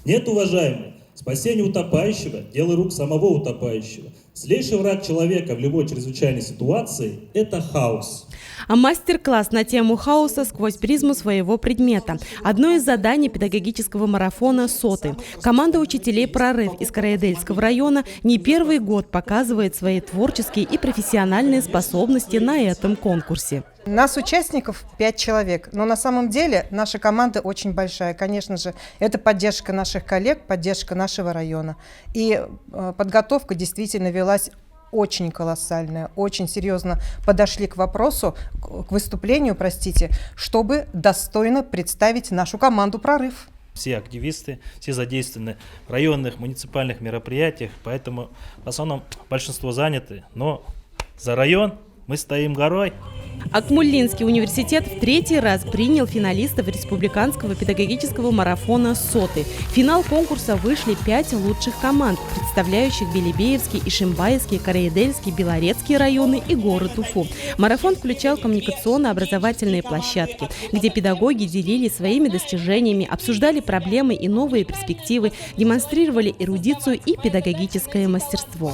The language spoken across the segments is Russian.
Нет, уважаемые, спасение утопающего – дело рук самого утопающего. Злейший враг человека в любой чрезвычайной ситуации – это хаос. А мастер-класс на тему хаоса сквозь призму своего предмета. Одно из заданий педагогического марафона «Соты». Команда учителей «Прорыв» из Караидельского района не первый год показывает свои творческие и профессиональные способности на этом конкурсе. Нас участников 5 человек, но на самом деле наша команда очень большая. Конечно же, это поддержка наших коллег, поддержка нашего района. И подготовка действительно велась очень колоссальная, очень серьезно подошли к вопросу, к выступлению, простите, чтобы достойно представить нашу команду «Прорыв». Все активисты, все задействованы в районных, муниципальных мероприятиях, поэтому в основном большинство заняты, но за район мы стоим горой. Акмуллинский университет в 3-й раз принял финалистов республиканского педагогического марафона «Соты». В финал конкурса вышли 5 лучших команд, представляющих Белебеевский, Ишимбайский, Караидельский, Белорецкий районы и город Уфу. Марафон включал коммуникационно-образовательные площадки, где педагоги делились своими достижениями, обсуждали проблемы и новые перспективы, демонстрировали эрудицию и педагогическое мастерство.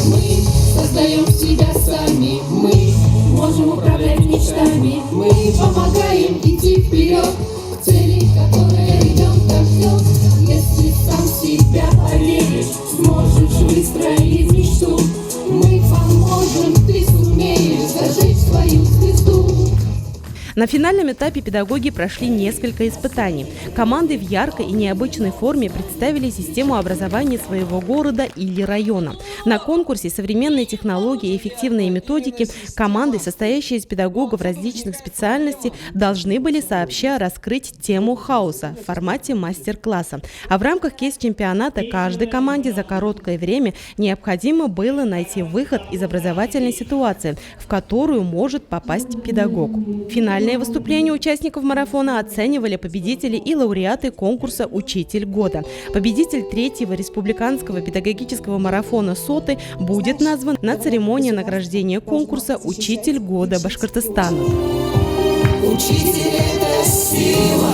Мы создаем себя сами, мы можем управлять мечтами, мы помогаем идти вперед к цели, которая идем так ждет. Если сам в себя поверишь, сможешь выстроить мечту. Мы поможем, ты сумеешь зажечь свою звезду. На финальном этапе педагоги прошли несколько испытаний. Команды в яркой и необычной форме представили систему образования своего города или района. На конкурсе «Современные технологии и эффективные методики» команды, состоящие из педагогов различных специальностей, должны были сообща раскрыть тему хаоса в формате мастер-класса. А в рамках кейс-чемпионата каждой команде за короткое время необходимо было найти выход из образовательной ситуации, в которую может попасть педагог. Финальное выступление участников марафона оценивали победители и лауреаты конкурса «Учитель года». Победитель 3-го республиканского педагогического марафона «Соты» будет назван на церемонии награждения конкурса «Учитель года Башкортостана». Учитель — это сила,